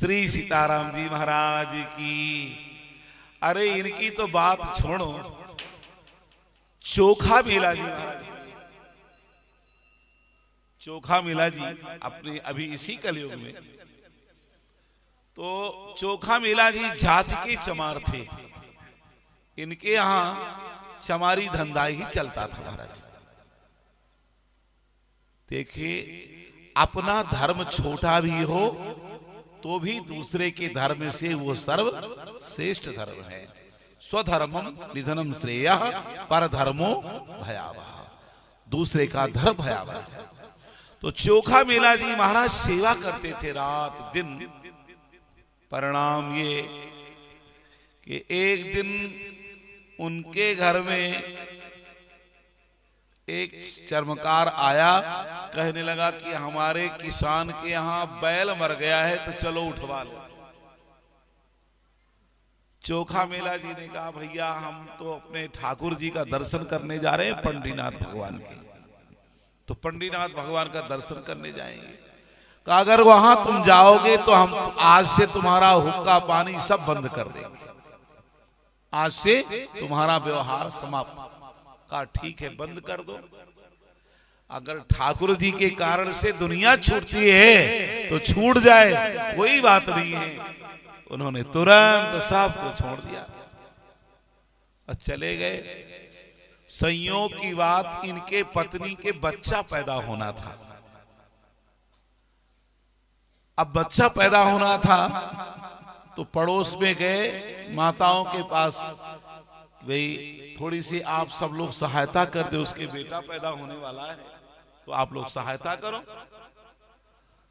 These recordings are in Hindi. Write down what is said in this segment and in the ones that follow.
श्री सीताराम जी महाराज की। अरे इनकी तो बात छोड़ो, चोखा मेला जी महाराज, चोखा मेला जी अपने अभी इसी कलयुग में, तो चोखा मेला जी जाति के चमार थे। इनके यहां चमारी धंधा ही चलता था महाराज। देखिए, अपना धर्म छोटा भी हो तो भी दूसरे के धर्म से वो सर्व श्रेष्ठ धर्म है। स्वधर्मम निधनम श्रेयः परधर्मो भयावह, दूसरे का धर्म भयावह है। तो चोखा मेला जी महाराज सेवा करते थे रात दिन। परिणाम ये कि एक दिन उनके घर में एक चर्मकार आया, कहने लगा कि हमारे किसान के यहाँ बैल मर गया है, तो चलो उठवा लो। चोखा मेला जी ने कहा, भैया हम तो अपने ठाकुर जी का दर्शन करने जा रहे हैं, पंडरीनाथ भगवान के, तो पंडरीनाथ भगवान का दर्शन करने जाएंगे। कहा अगर वहां तुम जाओगे तो हम आज से तुम्हारा हुक्का पानी सब बंद कर देंगे, आज से तुम्हारा व्यवहार समाप्त। कहा ठीक है, बंद कर दो। अगर ठाकुर जी के कारण से दुनिया छूटती है तो छूट जाए, कोई बात नहीं है। उन्होंने तुरंत सब को छोड़ दिया और चले गए। संयोग की बात, इनके पत्नी के बच्चा पैदा होना था। अब बच्चा पैदा होना था तो पड़ोस में गए माताओं के पास, भाई थोड़ी सी आप सब लोग सहायता कर दो, उसके बेटा पैदा होने वाला है, तो आप लोग सहायता करो।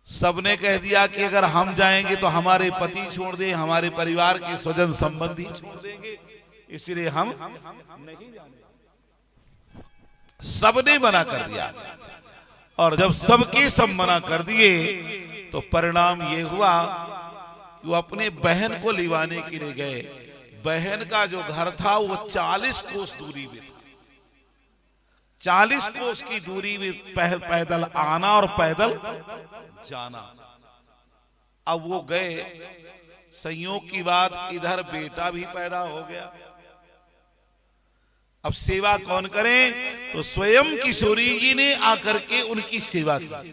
सबने कह दिया कि अगर हम जाएंगे तो हमारे पति छोड़ दे, हमारे परिवार के स्वजन संबंधी छोड़ देंगे, इसलिए हम नहीं जाएंगे। सबने मना कर दिया। और जब सबके सब मना कर दिए तो परिणाम ये हुआ कि वो अपने बहन को लिवाने के लिए गए। बहन का जो घर था वो 40 कोस दूरी में था। 40 कोस की दूरी में पैदल आना और पैदल जाना। अब वो गए, संयोग की बात इधर बेटा भी पैदा हो गया। अब सेवा कौन करे, तो स्वयं किशोरी जी ने आकर के उनकी सेवा की।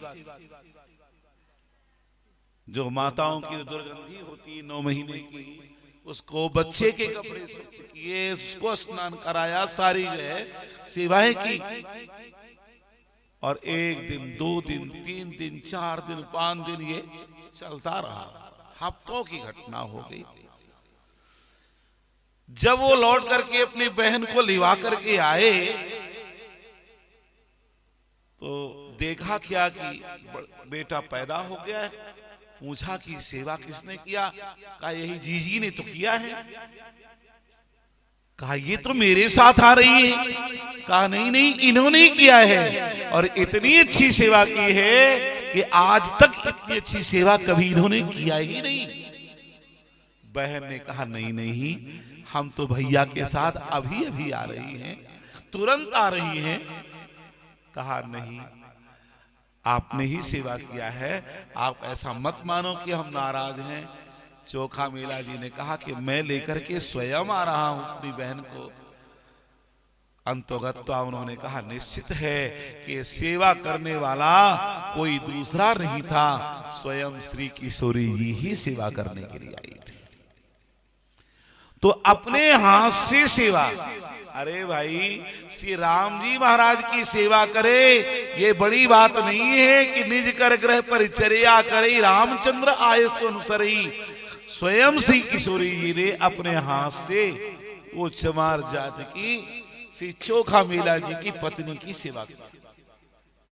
जो माताओं की दुर्गंधी होती 9 महीने की, उसको बच्चे के कपड़े स्वच्छ किए, उसको स्नान कराया, सारी जो है सेवाएं की। और 1 दिन 2 दिन 3 दिन 4 दिन 5 दिन ये चलता रहा। हफ्तों की घटना हो गई। जब वो लौट करके अपनी बहन को लिवा करके आए तो देखा क्या कि बेटा पैदा हो गया है। पूछा कि सेवा किसने किया? कहा यही जीजी ने तो किया है। कहा ये तो मेरे साथ आ रही है। कहा नहीं नहीं, इन्होंने किया है और इतनी अच्छी सेवा की है कि आज तक इतनी अच्छी सेवा कभी इन्होंने किया ही नहीं। बहन ने कहा नहीं नहीं, हम तो भैया के साथ अभी अभी आ रही हैं, तुरंत आ रही हैं। कहा नहीं, आपने ही सेवा किया है, आप ऐसा मत मानो कि हम नाराज हैं। चोखा मेला जी ने कहा कि मैं लेकर के स्वयं आ रहा हूं अपनी बहन को। अंतोगत्वा उन्होंने कहा निश्चित है कि सेवा करने वाला कोई दूसरा नहीं था, स्वयं श्री किशोरी जी ही सेवा करने के लिए आई थी। तो अपने हाथ से सेवा, अरे भाई श्री राम जी महाराज की सेवा करे, ये बड़ी बात नहीं है कि निज कर ग्रह परिचर्या करे, रामचंद्र आये अनुसरी। स्वयं श्री किशोरी जी ने अपने हाथ से वो चमार जात की श्री चोखा मेला जी की पत्नी की सेवा की।